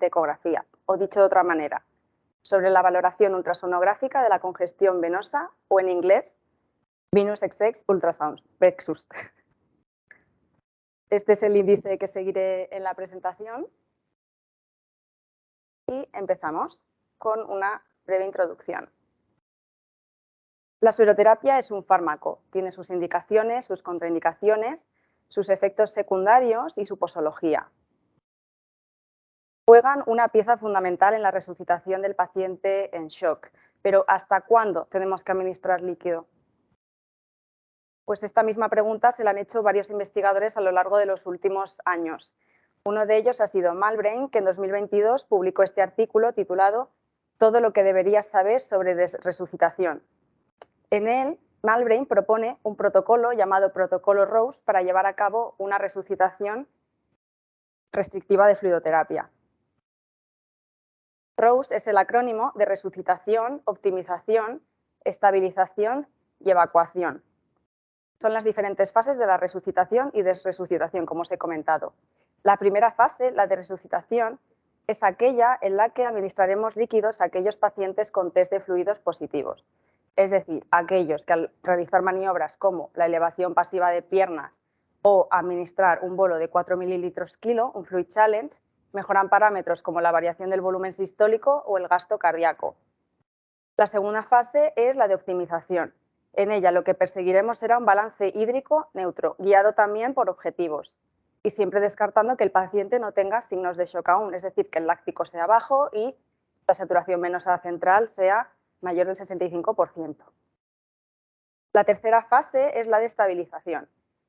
de ecografía, o dicho de otra manera, sobre la valoración ultrasonográfica de la congestión venosa, o en inglés, Venous Exercise Ultrasound, VEXUS. Este es el índice que seguiré en la presentación y empezamos con una breve introducción. La sueroterapia es un fármaco, tiene sus indicaciones, sus contraindicaciones, sus efectos secundarios y su posología. Juegan una pieza fundamental en la resucitación del paciente en shock, pero ¿hasta cuándo tenemos que administrar líquido? Pues esta misma pregunta se la han hecho varios investigadores a lo largo de los últimos años. Uno de ellos ha sido Malbrain, que en 2022 publicó este artículo titulado Todo lo que deberías saber sobre resucitación. En él, Malbrain propone un protocolo llamado Protocolo Rose para llevar a cabo una resucitación restrictiva de fluidoterapia. Rose es el acrónimo de resucitación, optimización, estabilización y evacuación. Son las diferentes fases de la resucitación y desresucitación, como os he comentado. La primera fase, la de resucitación, es aquella en la que administraremos líquidos a aquellos pacientes con test de fluidos positivos. Es decir, aquellos que al realizar maniobras como la elevación pasiva de piernas o administrar un bolo de 4 mililitros kilo, un Fluid Challenge, mejoran parámetros como la variación del volumen sistólico o el gasto cardíaco. La segunda fase es la de optimización. En ella lo que perseguiremos será un balance hídrico neutro, guiado también por objetivos, y siempre descartando que el paciente no tenga signos de shock aún, es decir, que el láctico sea bajo y la saturación venosa central sea mayor del 65%. La tercera fase es la de estabilización,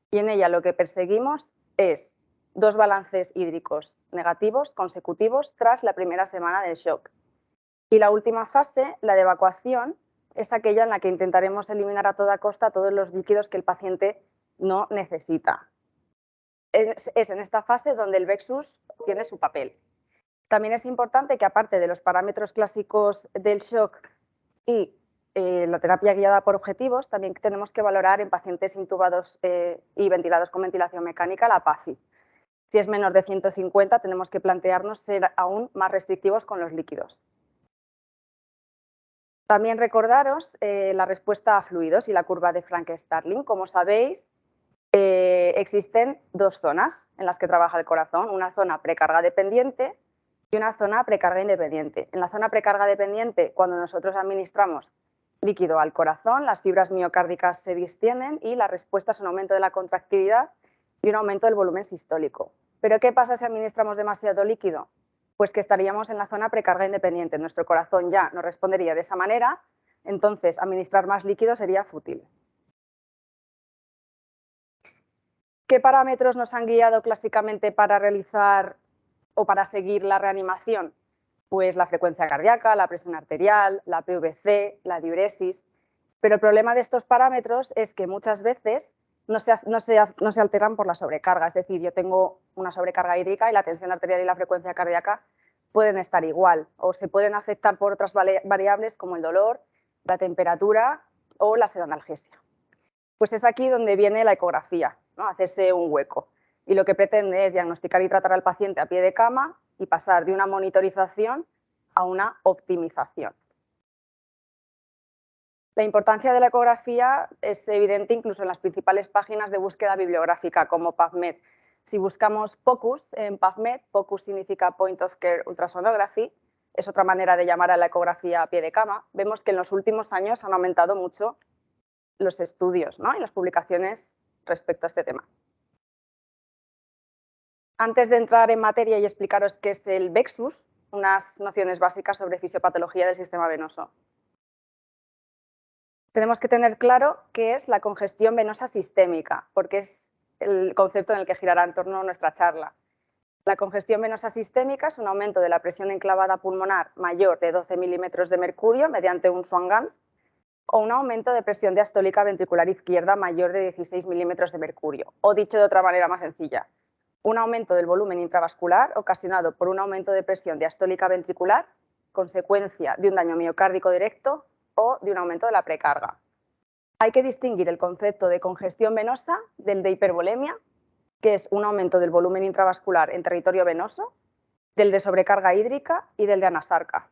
y en ella lo que perseguimos es 2 balances hídricos negativos consecutivos tras la primera semana del shock. Y la última fase, la de evacuación, es aquella en la que intentaremos eliminar a toda costa todos los líquidos que el paciente no necesita. Es en esta fase donde el VEXUS tiene su papel. También es importante que, aparte de los parámetros clásicos del shock y la terapia guiada por objetivos, también tenemos que valorar en pacientes intubados y ventilados con ventilación mecánica la PAFI. Si es menor de 150, tenemos que plantearnos ser aún más restrictivos con los líquidos. También recordaros la respuesta a fluidos y la curva de Frank-Starling. Como sabéis, existen 2 zonas en las que trabaja el corazón, una zona precarga dependiente y una zona precarga independiente. En la zona precarga dependiente, cuando nosotros administramos líquido al corazón, las fibras miocárdicas se distienden y la respuesta es un aumento de la contractilidad y un aumento del volumen sistólico. ¿Pero qué pasa si administramos demasiado líquido? Pues que estaríamos en la zona precarga independiente. Nuestro corazón ya no respondería de esa manera, entonces administrar más líquido sería fútil. ¿Qué parámetros nos han guiado clásicamente para realizar o para seguir la reanimación? Pues la frecuencia cardíaca, la presión arterial, la PVC, la diuresis. Pero el problema de estos parámetros es que muchas veces no se alteran por la sobrecarga. Es decir, yo tengo una sobrecarga hídrica y la tensión arterial y la frecuencia cardíaca pueden estar igual o se pueden afectar por otras variables como el dolor, la temperatura o la sedanalgesia. Pues es aquí donde viene la ecografía, ¿no? Hacerse un hueco. Y lo que pretende es diagnosticar y tratar al paciente a pie de cama y pasar de una monitorización a una optimización. La importancia de la ecografía es evidente incluso en las principales páginas de búsqueda bibliográfica como PubMed. Si buscamos POCUS en PubMed, POCUS significa Point of Care Ultrasonography, es otra manera de llamar a la ecografía a pie de cama, vemos que en los últimos años han aumentado mucho los estudios, ¿no? y las publicaciones respecto a este tema. Antes de entrar en materia y explicaros qué es el VEXUS, unas nociones básicas sobre fisiopatología del sistema venoso. Tenemos que tener claro qué es la congestión venosa sistémica, porque es el concepto en el que girará en torno a nuestra charla. La congestión venosa sistémica es un aumento de la presión enclavada pulmonar mayor de 12 milímetros de mercurio mediante un Swan-Ganz o un aumento de presión diastólica ventricular izquierda mayor de 16 milímetros de mercurio, o dicho de otra manera más sencilla, un aumento del volumen intravascular ocasionado por un aumento de presión diastólica ventricular, consecuencia de un daño miocárdico directo o de un aumento de la precarga. Hay que distinguir el concepto de congestión venosa del de hipervolemia, que es un aumento del volumen intravascular en territorio venoso, del de sobrecarga hídrica y del de anasarca.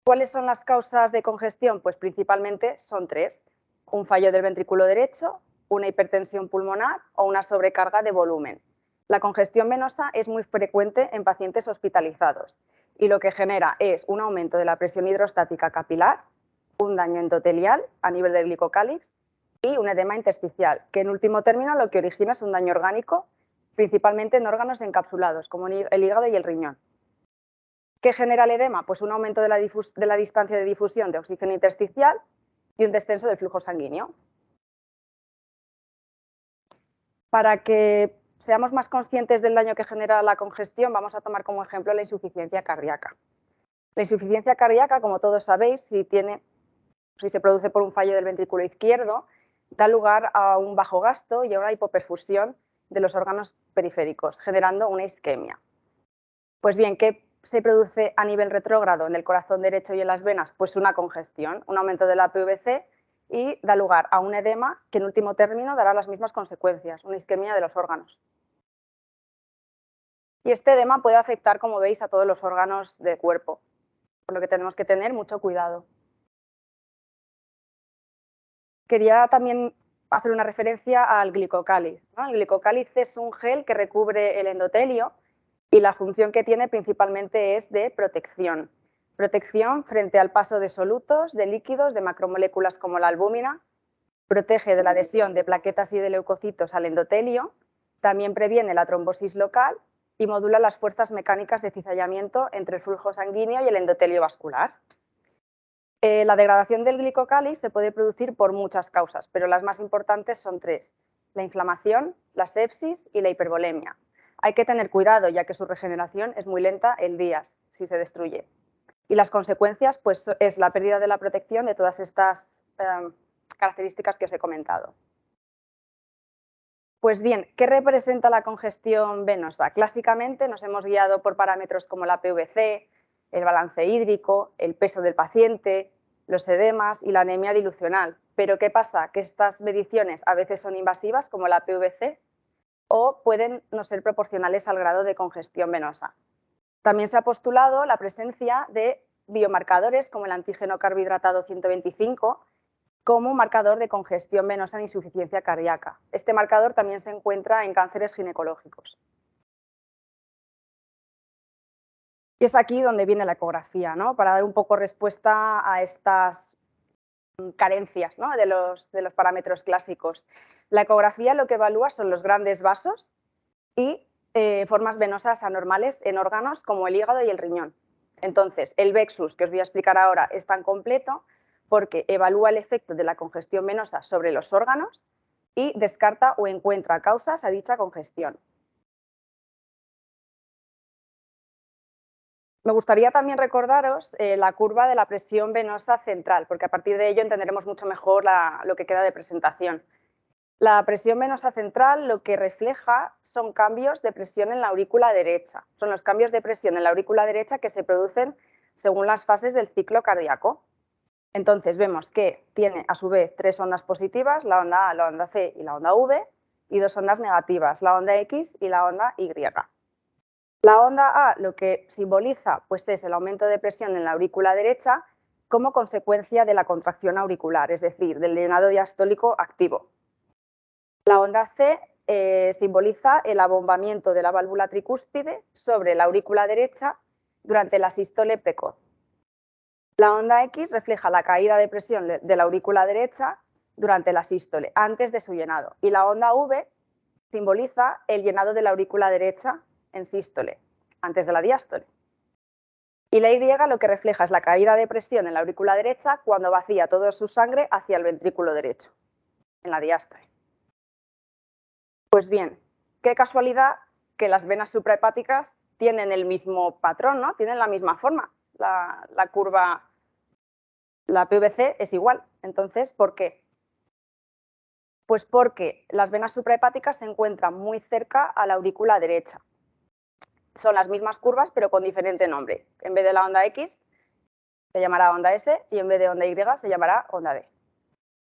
¿Cuáles son las causas de congestión? Pues principalmente son tres: un fallo del ventrículo derecho, una hipertensión pulmonar o una sobrecarga de volumen. La congestión venosa es muy frecuente en pacientes hospitalizados y lo que genera es un aumento de la presión hidrostática capilar, un daño endotelial a nivel del glicocálix y un edema intersticial, que en último término lo que origina es un daño orgánico, principalmente en órganos encapsulados, como el hígado y el riñón. ¿Qué genera el edema? Pues un aumento de la distancia de difusión de oxígeno intersticial y un descenso del flujo sanguíneo. Para que seamos más conscientes del daño que genera la congestión, vamos a tomar como ejemplo la insuficiencia cardíaca. La insuficiencia cardíaca, como todos sabéis, si se produce por un fallo del ventrículo izquierdo, da lugar a un bajo gasto y a una hipoperfusión de los órganos periféricos, generando una isquemia. Pues bien, ¿qué se produce a nivel retrógrado en el corazón derecho y en las venas? Pues una congestión, un aumento de la PVC y da lugar a un edema que en último término dará las mismas consecuencias, una isquemia de los órganos. Y este edema puede afectar, como veis, a todos los órganos del cuerpo, por lo que tenemos que tener mucho cuidado. Quería también hacer una referencia al glicocáliz, ¿no? El glicocáliz es un gel que recubre el endotelio y la función que tiene principalmente es de protección. Protección frente al paso de solutos, de líquidos, de macromoléculas como la albúmina, protege de la adhesión de plaquetas y de leucocitos al endotelio, también previene la trombosis local y modula las fuerzas mecánicas de cizallamiento entre el flujo sanguíneo y el endotelio vascular. La degradación del glicocáliz se puede producir por muchas causas, pero las más importantes son tres: la inflamación, la sepsis y la hipervolemia. Hay que tener cuidado, ya que su regeneración es muy lenta en días si se destruye. Y las consecuencias pues, es la pérdida de la protección de todas estas características que os he comentado. Pues bien, ¿qué representa la congestión venosa? Clásicamente nos hemos guiado por parámetros como la PVC, el balance hídrico, el peso del paciente, los edemas y la anemia dilucional. Pero ¿qué pasa? Que estas mediciones a veces son invasivas, como la PVC, o pueden no ser proporcionales al grado de congestión venosa. También se ha postulado la presencia de biomarcadores como el antígeno carbohidratado 125 como marcador de congestión venosa e insuficiencia cardíaca. Este marcador también se encuentra en cánceres ginecológicos. Y es aquí donde viene la ecografía, ¿no? Para dar un poco respuesta a estas carencias, ¿no? de los parámetros clásicos. La ecografía lo que evalúa son los grandes vasos y formas venosas anormales en órganos como el hígado y el riñón. Entonces, el VEXUS, que os voy a explicar ahora, es tan completo porque evalúa el efecto de la congestión venosa sobre los órganos y descarta o encuentra causas a dicha congestión. Me gustaría también recordaros la curva de la presión venosa central, porque a partir de ello entenderemos mucho mejor lo que queda de presentación. La presión venosa central lo que refleja son cambios de presión en la aurícula derecha. Son los cambios de presión en la aurícula derecha que se producen según las fases del ciclo cardíaco. Entonces vemos que tiene a su vez tres ondas positivas, la onda A, la onda C y la onda V, y dos ondas negativas, la onda X y la onda Y. La onda A lo que simboliza pues, es el aumento de presión en la aurícula derecha como consecuencia de la contracción auricular, es decir, del llenado diastólico activo. La onda C simboliza el abombamiento de la válvula tricúspide sobre la aurícula derecha durante la sístole precoz. La onda X refleja la caída de presión de la aurícula derecha durante la sístole, antes de su llenado. Y la onda V simboliza el llenado de la aurícula derecha en sístole, antes de la diástole. Y la Y lo que refleja es la caída de presión en la aurícula derecha cuando vacía toda su sangre hacia el ventrículo derecho, en la diástole. Pues bien, qué casualidad que las venas suprahepáticas tienen el mismo patrón, ¿no? Tienen la misma forma. La curva, la PVC es igual. Entonces, ¿por qué? Pues porque las venas suprahepáticas se encuentran muy cerca a la aurícula derecha. Son las mismas curvas, pero con diferente nombre. En vez de la onda X, se llamará onda S y en vez de onda Y, se llamará onda D.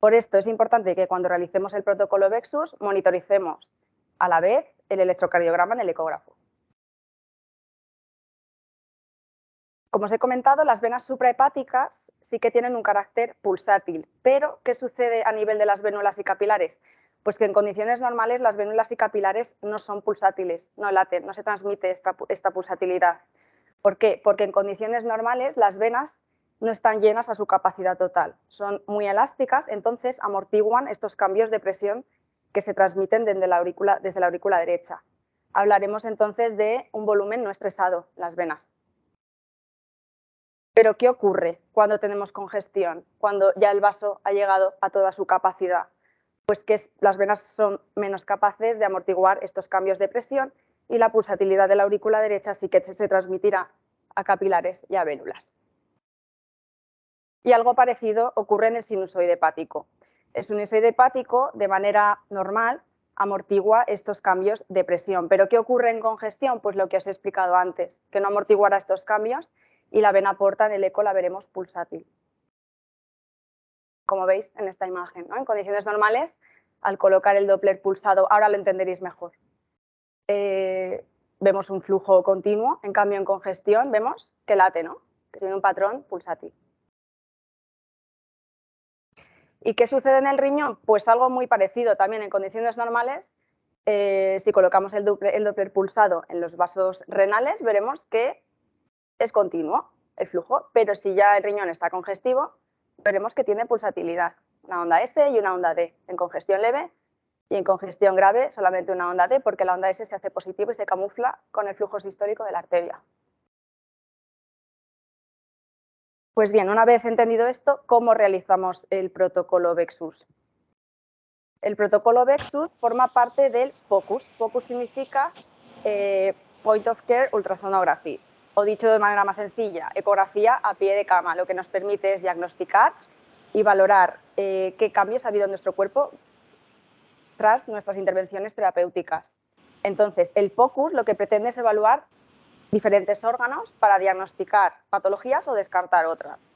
Por esto es importante que cuando realicemos el protocolo VEXUS monitoricemos a la vez el electrocardiograma en el ecógrafo. Como os he comentado, las venas suprahepáticas sí que tienen un carácter pulsátil, pero ¿qué sucede a nivel de las vénulas y capilares? Pues que en condiciones normales las vénulas y capilares no son pulsátiles, no laten, no se transmite esta pulsatilidad. ¿Por qué? Porque en condiciones normales las venas no están llenas a su capacidad total, son muy elásticas, entonces amortiguan estos cambios de presión que se transmiten desde la aurícula derecha. Hablaremos entonces de un volumen no estresado, las venas. Pero ¿qué ocurre cuando tenemos congestión? Cuando ya el vaso ha llegado a toda su capacidad. Pues que las venas son menos capaces de amortiguar estos cambios de presión y la pulsatilidad de la aurícula derecha sí que se transmitirá a capilares y a vénulas. Y algo parecido ocurre en el sinusoide hepático. El sinusoide hepático, de manera normal, amortigua estos cambios de presión. ¿Pero qué ocurre en congestión? Pues lo que os he explicado antes, que no amortiguará estos cambios y la vena porta en el eco la veremos pulsátil. Como veis en esta imagen, ¿no? En condiciones normales, al colocar el Doppler pulsado, ahora lo entenderéis mejor, vemos un flujo continuo, en cambio en congestión vemos que late, ¿no? Que tiene un patrón pulsátil. ¿Y qué sucede en el riñón? Pues algo muy parecido también en condiciones normales. Si colocamos el Doppler pulsado en los vasos renales, veremos que es continuo el flujo, pero si ya el riñón está congestivo, veremos que tiene pulsatilidad, una onda S y una onda D, en congestión leve y en congestión grave solamente una onda D, porque la onda S se hace positiva y se camufla con el flujo sistólico de la arteria. Pues bien, una vez entendido esto, ¿cómo realizamos el protocolo VEXUS? El protocolo VEXUS forma parte del POCUS. POCUS significa Point of Care Ultrasonography, o dicho de manera más sencilla, ecografía a pie de cama. Lo que nos permite es diagnosticar y valorar qué cambios ha habido en nuestro cuerpo tras nuestras intervenciones terapéuticas. Entonces, el POCUS lo que pretende es evaluar diferentes órganos para diagnosticar patologías o descartar otras.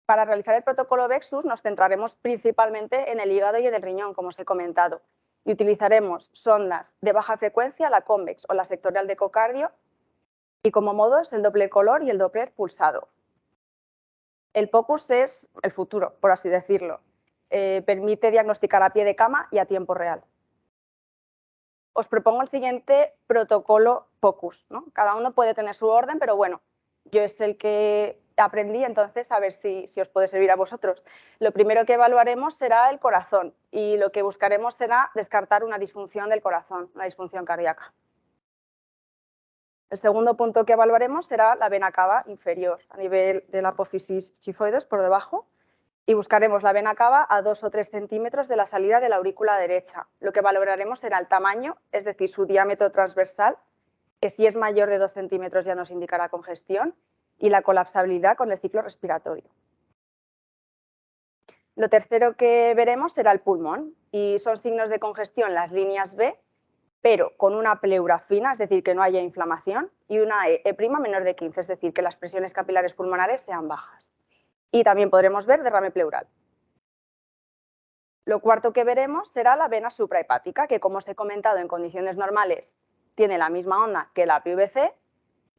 Para realizar el protocolo VEXUS nos centraremos principalmente en el hígado y en el riñón, como os he comentado, y utilizaremos sondas de baja frecuencia, la convex o la sectorial de ecocardio, y como modos el Doppler color y el Doppler pulsado. El POCUS es el futuro, por así decirlo. Permite diagnosticar a pie de cama y a tiempo real. Os propongo el siguiente protocolo POCUS, ¿no? Cada uno puede tener su orden, pero bueno, yo es el que aprendí, entonces a ver si os puede servir a vosotros. Lo primero que evaluaremos será el corazón y lo que buscaremos será descartar una disfunción del corazón, una disfunción cardíaca. El segundo punto que evaluaremos será la vena cava inferior, a nivel de la apófisis xifoides por debajo, y buscaremos la vena cava a 2 o 3 centímetros de la salida de la aurícula derecha. Lo que valoraremos será el tamaño, es decir, su diámetro transversal, que si es mayor de 2 centímetros ya nos indicará congestión, y la colapsabilidad con el ciclo respiratorio. Lo tercero que veremos será el pulmón, y son signos de congestión las líneas B, pero con una pleura fina, es decir, que no haya inflamación, y una E' menor de 15, es decir, que las presiones capilares pulmonares sean bajas. Y también podremos ver derrame pleural. Lo cuarto que veremos será la vena suprahepática, que como os he comentado en condiciones normales tiene la misma onda que la PVC.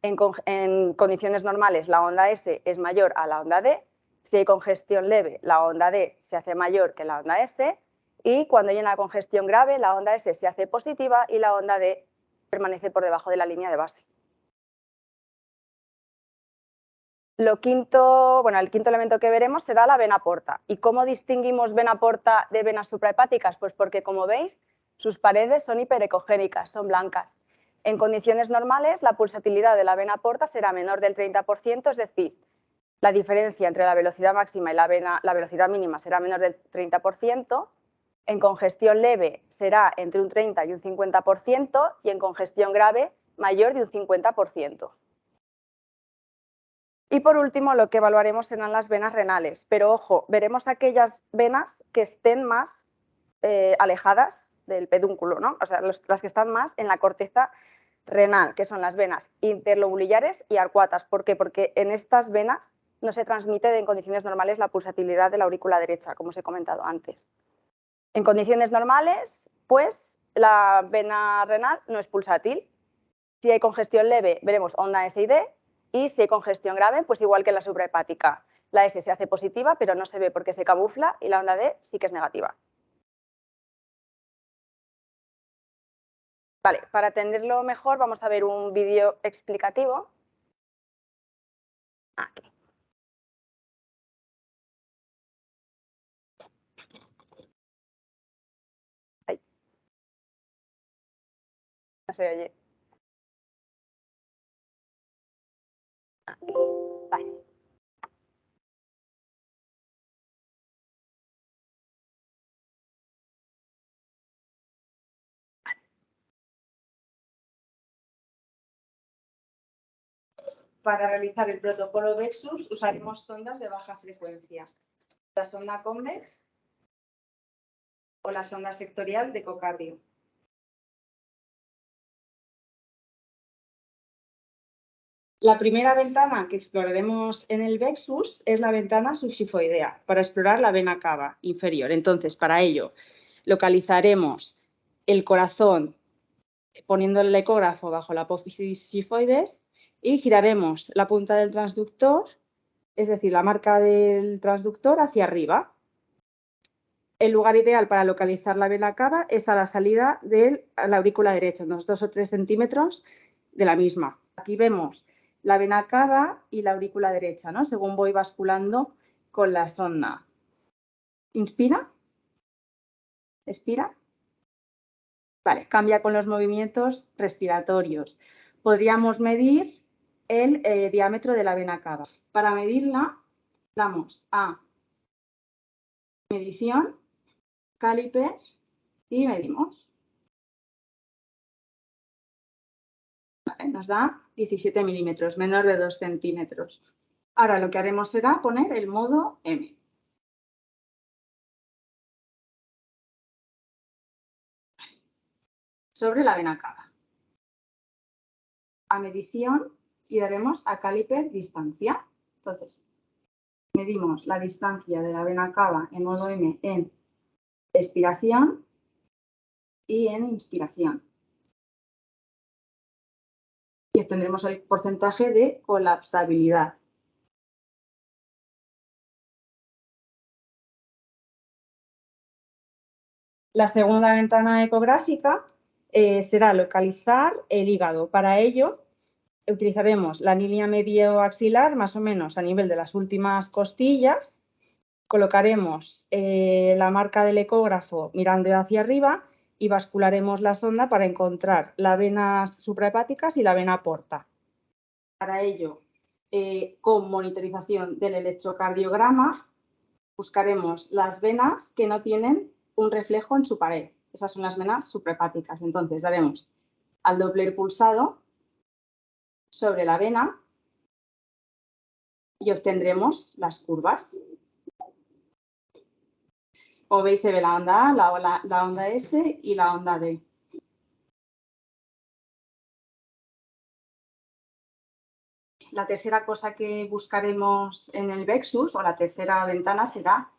En condiciones normales la onda S es mayor a la onda D. Si hay congestión leve, la onda D se hace mayor que la onda S. Y cuando hay una congestión grave, la onda S se hace positiva y la onda D permanece por debajo de la línea de base. El quinto elemento que veremos será la vena porta. ¿Y cómo distinguimos vena porta de venas suprahepáticas? Pues porque, como veis, sus paredes son hiperecogénicas, son blancas. En condiciones normales, la pulsatilidad de la vena porta será menor del 30%, es decir, la diferencia entre la velocidad máxima y la velocidad mínima será menor del 30%. En congestión leve será entre un 30 y un 50% y en congestión grave mayor de un 50%. Y por último, lo que evaluaremos serán las venas renales. Pero ojo, veremos aquellas venas que estén más alejadas del pedúnculo, ¿no? O sea, las que están más en la corteza renal, que son las venas interlobulares y arcuatas. ¿Por qué? Porque en estas venas no se transmite en condiciones normales la pulsatilidad de la aurícula derecha, como os he comentado antes. En condiciones normales, pues, la vena renal no es pulsátil. Si hay congestión leve, veremos onda S y D, y si hay congestión grave, pues igual que en la suprahepática. La S se hace positiva, pero no se ve porque se camufla, y la onda D sí que es negativa. Vale, para entenderlo mejor vamos a ver un vídeo explicativo. Aquí. Ahí. No se oye. Aquí. Vale. Para realizar el protocolo VEXUS usaremos sondas de baja frecuencia. La sonda convex o la sonda sectorial de ecocardio. La primera ventana que exploraremos en el VEXUS es la ventana subxifoidea, para explorar la vena cava inferior. Entonces, para ello, localizaremos el corazón poniendo el ecógrafo bajo la apófisis xifoides y giraremos la punta del transductor, es decir, la marca del transductor hacia arriba. El lugar ideal para localizar la vena cava es a la salida de la aurícula derecha, unos 2 o 3 centímetros de la misma. Aquí vemos la vena cava y la aurícula derecha, ¿no? Según voy basculando con la sonda. Inspira. Expira. Vale, cambia con los movimientos respiratorios. Podríamos medir el diámetro de la vena cava. Para medirla, damos a medición, caliper y medimos. Vale, nos da 17 milímetros, menor de 2 centímetros. Ahora lo que haremos será poner el modo M. Sobre la vena cava. A medición y daremos a caliper distancia. Entonces, medimos la distancia de la vena cava en modo M en expiración y en inspiración. Y obtendremos el porcentaje de colapsabilidad. La segunda ventana ecográfica será localizar el hígado. Para ello, utilizaremos la línea medio-axilar, más o menos a nivel de las últimas costillas. Colocaremos la marca del ecógrafo mirando hacia arriba y bascularemos la sonda para encontrar las venas suprahepáticas y la vena porta. Para ello, con monitorización del electrocardiograma, buscaremos las venas que no tienen un reflejo en su pared. Esas son las venas suprahepáticas. Entonces, daremos al Doppler pulsado sobre la vena y obtendremos las curvas. Como veis, se ve la onda A, la onda S y la onda D. La tercera cosa que buscaremos en el VEXUS, o la tercera ventana, será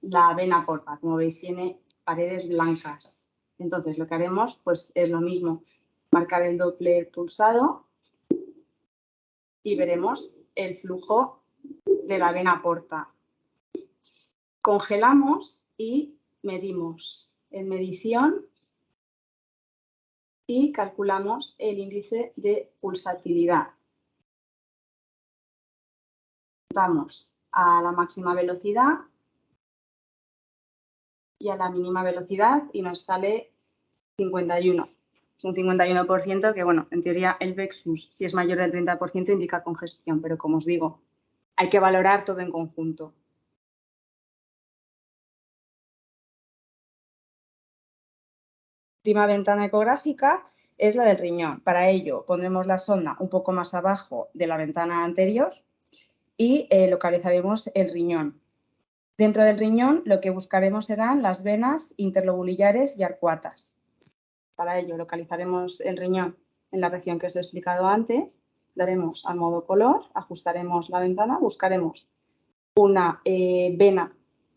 la vena porta. Como veis, tiene paredes blancas. Entonces, lo que haremos pues, es lo mismo, marcar el Doppler pulsado y veremos el flujo de la vena porta. Congelamos y medimos en medición y calculamos el índice de pulsatilidad. Damos a la máxima velocidad y a la mínima velocidad y nos sale 51. Es un 51% que, bueno, en teoría el VEXUS, si es mayor del 30%, indica congestión, pero como os digo, hay que valorar todo en conjunto. La última ventana ecográfica es la del riñón. Para ello pondremos la sonda un poco más abajo de la ventana anterior y localizaremos el riñón. Dentro del riñón lo que buscaremos serán las venas interlobulillares y arcuatas. Para ello localizaremos el riñón en la región que os he explicado antes, daremos al modo color, ajustaremos la ventana, buscaremos una vena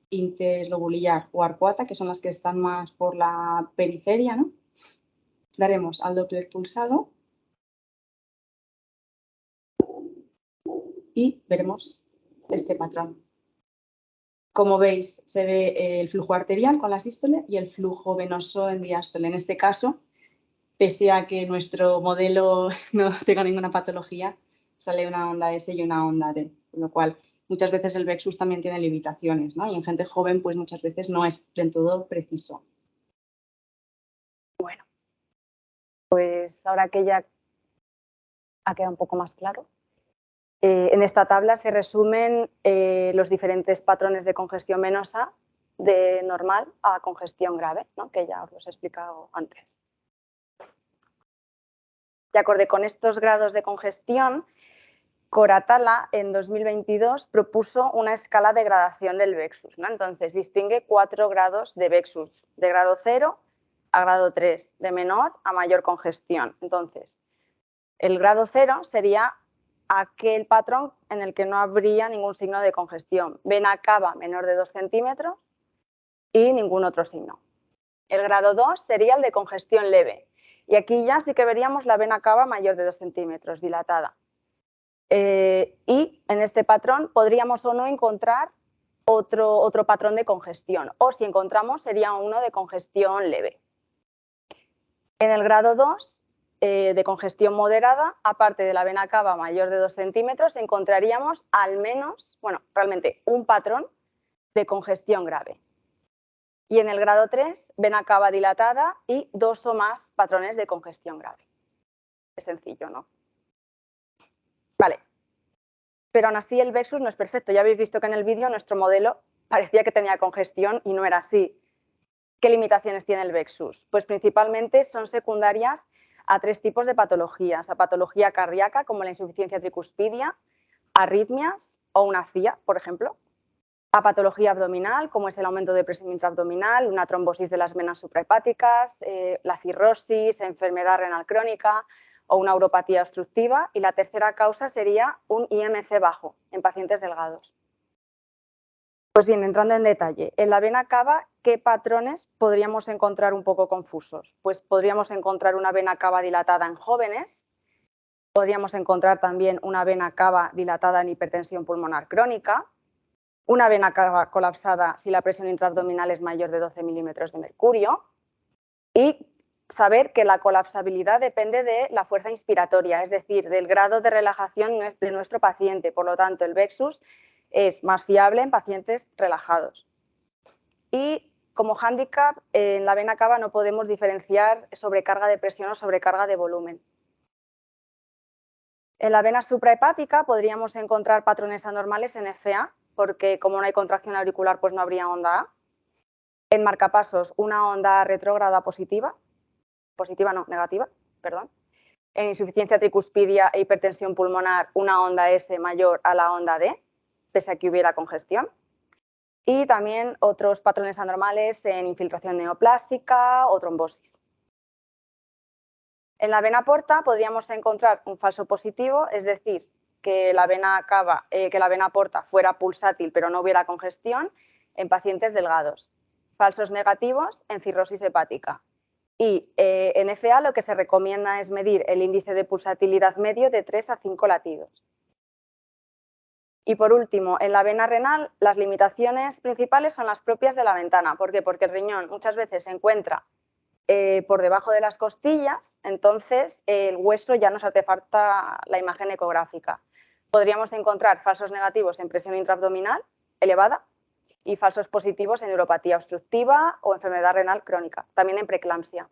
interlobulillar o arcuata, que son las que están más por la periferia, ¿no? Daremos al Doppler pulsado y veremos este patrón. Como veis, se ve el flujo arterial con la sístole y el flujo venoso en diástole. En este caso, pese a que nuestro modelo no tenga ninguna patología, sale una onda S y una onda D, con lo cual muchas veces el Vexus también tiene limitaciones, ¿no? Y en gente joven, pues muchas veces no es del todo preciso. Bueno, pues ahora que ya ha quedado un poco más claro, en esta tabla se resumen los diferentes patrones de congestión venosa de normal a congestión grave, ¿no? Que ya os he explicado antes. De acuerdo con estos grados de congestión, Koratala en 2022 propuso una escala de gradación del Vexus, ¿no? Entonces distingue 4 grados de Vexus, de grado 0 a grado 3, de menor a mayor congestión. Entonces, el grado 0 sería aquel patrón en el que no habría ningún signo de congestión, vena cava menor de 2 centímetros y ningún otro signo. El grado 2 sería el de congestión leve, y aquí ya sí que veríamos la vena cava mayor de 2 centímetros, dilatada. Y en este patrón podríamos o no encontrar otro patrón de congestión, o si encontramos sería uno de congestión leve. En el grado 2 de congestión moderada, aparte de la vena cava mayor de 2 centímetros, encontraríamos al menos, bueno, realmente un patrón de congestión grave. Y en el grado 3, vena cava dilatada y 2 o más patrones de congestión grave. Es sencillo, ¿no? Vale. Pero aún así el Vexus no es perfecto. Ya habéis visto que en el vídeo nuestro modelo parecía que tenía congestión y no era así. ¿Qué limitaciones tiene el Vexus? Pues principalmente son secundarias a 3 tipos de patologías. A patología cardíaca, como la insuficiencia tricuspidia, arritmias o una CIA, por ejemplo. A patología abdominal, como es el aumento de presión intraabdominal, una trombosis de las venas suprahepáticas, la cirrosis, enfermedad renal crónica o una uropatía obstructiva. Y la tercera causa sería un IMC bajo en pacientes delgados. Pues bien, entrando en detalle, en la vena cava, ¿qué patrones podríamos encontrar un poco confusos? Pues podríamos encontrar una vena cava dilatada en jóvenes, podríamos encontrar también una vena cava dilatada en hipertensión pulmonar crónica, una vena cava colapsada si la presión intraabdominal es mayor de 12 milímetros de mercurio, y saber que la colapsabilidad depende de la fuerza inspiratoria, es decir, del grado de relajación de nuestro paciente. Por lo tanto, el Vexus es más fiable en pacientes relajados. Y como hándicap, en la vena cava no podemos diferenciar sobrecarga de presión o sobrecarga de volumen. En la vena suprahepática podríamos encontrar patrones anormales en FA, porque como no hay contracción auricular, pues no habría onda A. En marcapasos, una onda retrógrada positiva, negativa, perdón. En insuficiencia tricuspidia e hipertensión pulmonar, una onda S mayor a la onda D, pese a que hubiera congestión. Y también otros patrones anormales en infiltración neoplástica o trombosis. En la vena porta podríamos encontrar un falso positivo, es decir, que la vena porta fuera pulsátil pero no hubiera congestión en pacientes delgados. Falsos negativos en cirrosis hepática. Y en FA lo que se recomienda es medir el índice de pulsatilidad medio de 3 a 5 latidos. Y por último, en la vena renal, las limitaciones principales son las propias de la ventana. ¿Por qué? Porque el riñón muchas veces se encuentra por debajo de las costillas, entonces el hueso ya nos hace falta la imagen ecográfica. Podríamos encontrar falsos negativos en presión intraabdominal elevada y falsos positivos en neuropatía obstructiva o enfermedad renal crónica, también en preeclampsia.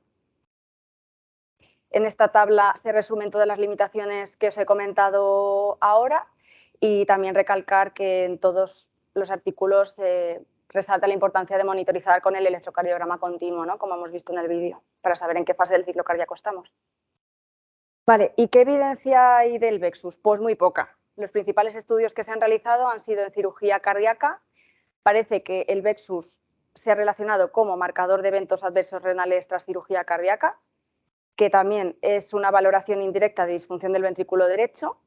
En esta tabla se resumen todas las limitaciones que os he comentado ahora y también recalcar que en todos los artículos resalta la importancia de monitorizar con el electrocardiograma continuo, ¿no? Como hemos visto en el vídeo, para saber en qué fase del ciclo cardíaco estamos. Vale, ¿y qué evidencia hay del Vexus? Pues muy poca. Los principales estudios que se han realizado han sido en cirugía cardíaca. Parece que el Vexus se ha relacionado como marcador de eventos adversos renales tras cirugía cardíaca, que también es una valoración indirecta de disfunción del ventrículo derecho,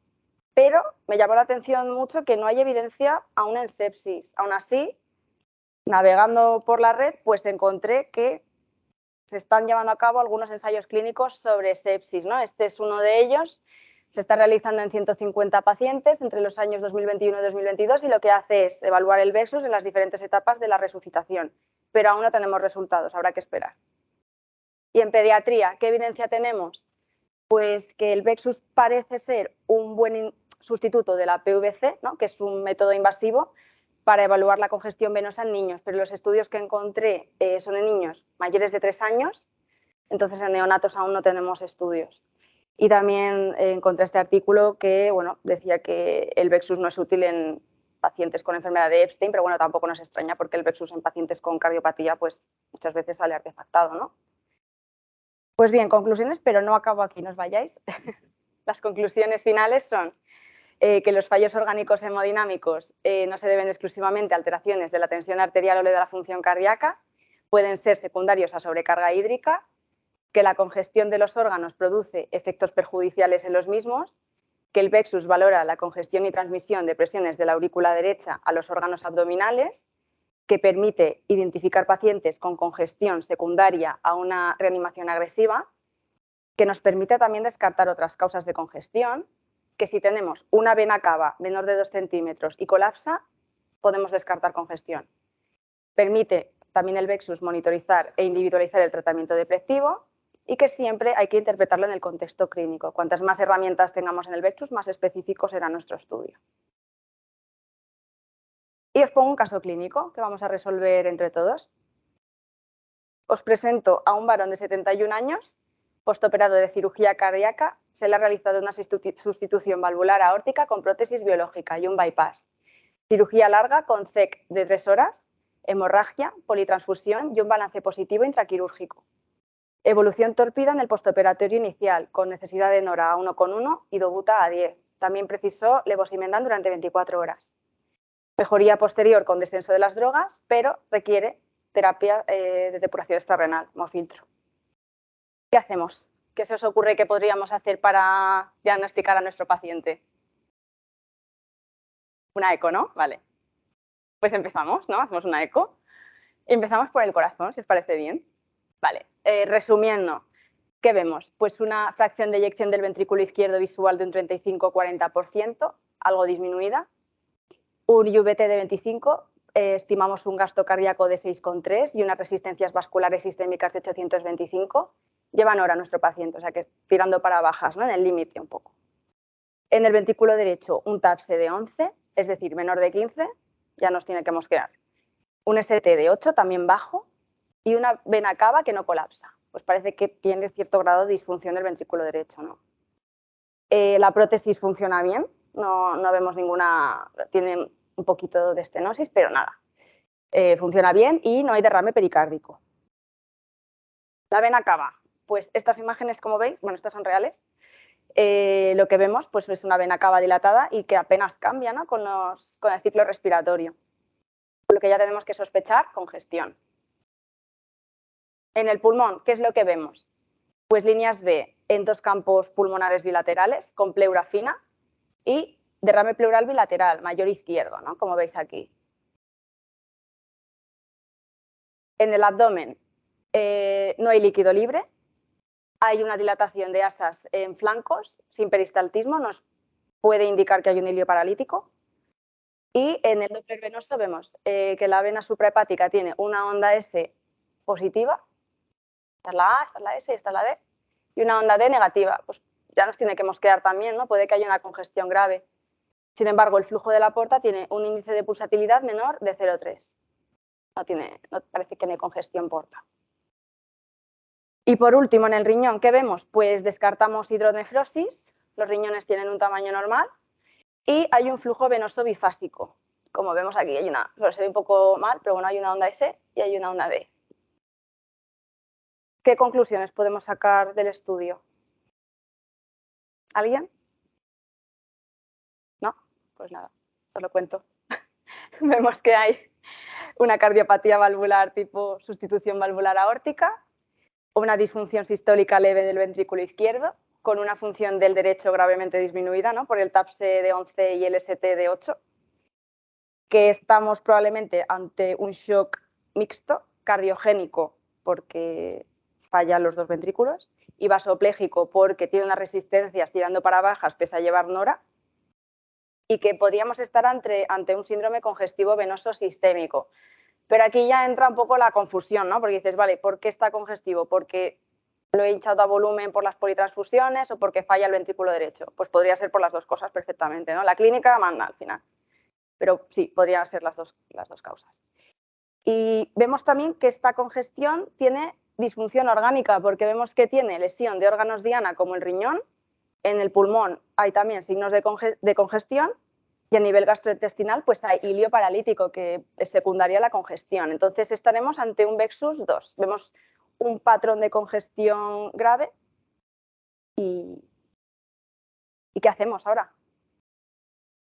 pero me llamó la atención mucho que no hay evidencia aún en sepsis. Aún así, navegando por la red, pues encontré que se están llevando a cabo algunos ensayos clínicos sobre sepsis, ¿no? Este es uno de ellos. Se está realizando en 150 pacientes entre los años 2021 y 2022 y lo que hace es evaluar el Vexus en las diferentes etapas de la resucitación, pero aún no tenemos resultados, habrá que esperar. Y en pediatría, ¿qué evidencia tenemos? Pues que el Vexus parece ser un buen sustituto de la PVC, ¿no? Que es un método invasivo para evaluar la congestión venosa en niños, pero los estudios que encontré son en niños mayores de 3 años, entonces en neonatos aún no tenemos estudios. Y también encontré este artículo que decía que el Vexus no es útil en pacientes con enfermedad de Epstein, pero bueno, tampoco nos extraña porque el Vexus en pacientes con cardiopatía pues muchas veces sale artefactado, ¿no? Pues bien, conclusiones, pero no acabo aquí, no os vayáis. Las conclusiones finales son que los fallos orgánicos hemodinámicos no se deben exclusivamente a alteraciones de la tensión arterial o de la función cardíaca, pueden ser secundarios a sobrecarga hídrica, que la congestión de los órganos produce efectos perjudiciales en los mismos, que el Vexus valora la congestión y transmisión de presiones de la aurícula derecha a los órganos abdominales, que permite identificar pacientes con congestión secundaria a una reanimación agresiva, que nos permite también descartar otras causas de congestión, que si tenemos una vena cava menor de 2 centímetros y colapsa, podemos descartar congestión. Permite también el Vexus monitorizar e individualizar el tratamiento depresivo y que siempre hay que interpretarlo en el contexto clínico. Cuantas más herramientas tengamos en el Vexus, más específico será nuestro estudio. Y os pongo un caso clínico que vamos a resolver entre todos. Os presento a un varón de 71 años, postoperado de cirugía cardíaca, se le ha realizado una sustitución valvular aórtica con prótesis biológica y un bypass. Cirugía larga con CEC de 3 horas, hemorragia, politransfusión y un balance positivo intraquirúrgico. Evolución tórpida en el postoperatorio inicial, con necesidad de Nora a 1,1 y Dobuta a 10. También precisó levosimendan durante 24 horas. Mejoría posterior con descenso de las drogas, pero requiere terapia de depuración extrarrenal como filtro. ¿Qué hacemos? ¿Qué se os ocurre que podríamos hacer para diagnosticar a nuestro paciente? Una eco, ¿no? Vale. Pues empezamos, ¿no? Hacemos una eco. Y empezamos por el corazón, si os parece bien. Vale. Resumiendo, ¿qué vemos? Pues una fracción de eyección del ventrículo izquierdo visual de un 35-40%, algo disminuida. Un UVT de 25, estimamos un gasto cardíaco de 6,3 y unas resistencias vasculares sistémicas de 825. Llevan hora nuestro paciente, o sea que tirando para bajas, ¿no? En el límite un poco. En el ventrículo derecho, un TAPSE de 11, es decir, menor de 15, ya nos tiene que mosquear. Un ST de 8, también bajo, y una vena cava que no colapsa. Pues parece que tiene cierto grado de disfunción del ventrículo derecho, ¿no? La prótesis funciona bien, no vemos ninguna, tiene un poquito de estenosis, pero nada. Funciona bien y no hay derrame pericárdico. La vena cava, pues estas imágenes, como veis, bueno, estas son reales. Lo que vemos pues, es una vena cava dilatada y que apenas cambia, ¿no? con el ciclo respiratorio. Por lo que ya tenemos que sospechar congestión. En el pulmón, ¿qué es lo que vemos? Pues líneas B en 2 campos pulmonares bilaterales con pleura fina y derrame pleural bilateral, mayor izquierdo, ¿no? Como veis aquí. En el abdomen no hay líquido libre, hay una dilatación de asas en flancos sin peristaltismo, nos puede indicar que hay un hilio paralítico. Y en el Doppler venoso vemos que la vena suprahepática tiene una onda S positiva, esta es la A, esta es la S y esta es la D, y una onda D negativa. Pues ya nos tiene que mosquear también, ¿no? Puede que haya una congestión grave. Sin embargo, el flujo de la porta tiene un índice de pulsatilidad menor de 0,3. No parece que no hay congestión porta. Y por último, en el riñón, ¿qué vemos? Pues descartamos hidronefrosis, los riñones tienen un tamaño normal y hay un flujo venoso bifásico. Como vemos aquí, se ve un poco mal, pero bueno, hay una onda S y hay una onda D. ¿Qué conclusiones podemos sacar del estudio? ¿Alguien? ¿No? Pues nada, os lo cuento. Vemos que hay una cardiopatía valvular tipo sustitución valvular aórtica, una disfunción sistólica leve del ventrículo izquierdo, con una función del derecho gravemente disminuida, ¿no? Por el TAPSE de 11 y el ST de 8, que estamos probablemente ante un shock mixto cardiogénico, porque fallan los 2 ventrículos, y vasopléjico porque tiene unas resistencias tirando para bajas pese a llevar nora, y que podríamos estar ante un síndrome congestivo venoso sistémico. Pero aquí ya entra un poco la confusión, ¿no? Porque dices, vale, ¿por qué está congestivo? ¿Porque lo he hinchado a volumen por las politransfusiones o porque falla el ventrículo derecho? Pues podría ser por las 2 cosas perfectamente, ¿no? La clínica manda al final. Pero sí, podrían ser las dos causas. Y vemos también que esta congestión tiene disfunción orgánica, porque vemos que tiene lesión de órganos diana como el riñón. En el pulmón hay también signos de congestión, y a nivel gastrointestinal pues hay ilio paralítico, que es secundaria a la congestión. Entonces estaremos ante un VEXUS 2. Vemos un patrón de congestión grave. ¿Y qué hacemos ahora?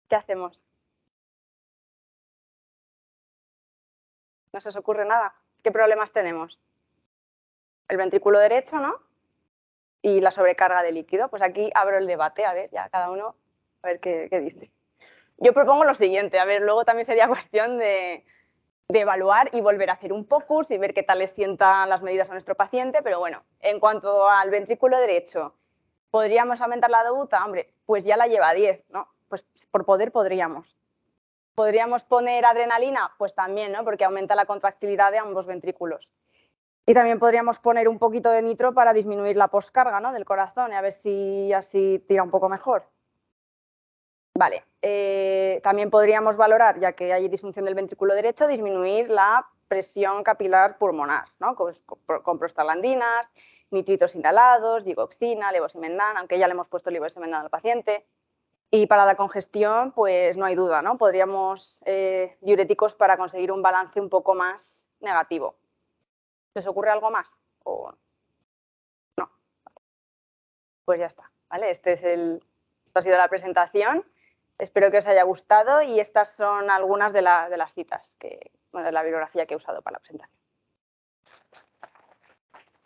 ¿Qué hacemos? ¿No se os ocurre nada? ¿Qué problemas tenemos? El ventrículo derecho, ¿no? Y la sobrecarga de líquido. Pues aquí abro el debate, a ver, ya cada uno a ver qué dice. Yo propongo lo siguiente, a ver, luego también sería cuestión de evaluar y volver a hacer un POCUS y ver qué tal les sientan las medidas a nuestro paciente, pero bueno, en cuanto al ventrículo derecho, ¿podríamos aumentar la DOUTA? Hombre, pues ya la lleva a 10, ¿no? Pues por poder podríamos. ¿Podríamos poner adrenalina? Pues también, ¿no? Porque aumenta la contractilidad de ambos ventrículos. Y también podríamos poner un poquito de nitro para disminuir la poscarga, ¿no? Del corazón y a ver si así tira un poco mejor. Vale, también podríamos valorar, ya que hay disfunción del ventrículo derecho, disminuir la presión capilar pulmonar, ¿no? con prostaglandinas, nitritos inhalados, digoxina, levosimendan, aunque ya le hemos puesto levosimendan al paciente. Y para la congestión, pues no hay duda, ¿no? Podríamos diuréticos para conseguir un balance un poco más negativo. ¿Se os ocurre algo más? ¿O no? Pues ya está, ¿vale? Esto ha sido la presentación. Espero que os haya gustado y estas son algunas de las citas, de la bibliografía que he usado para la presentación.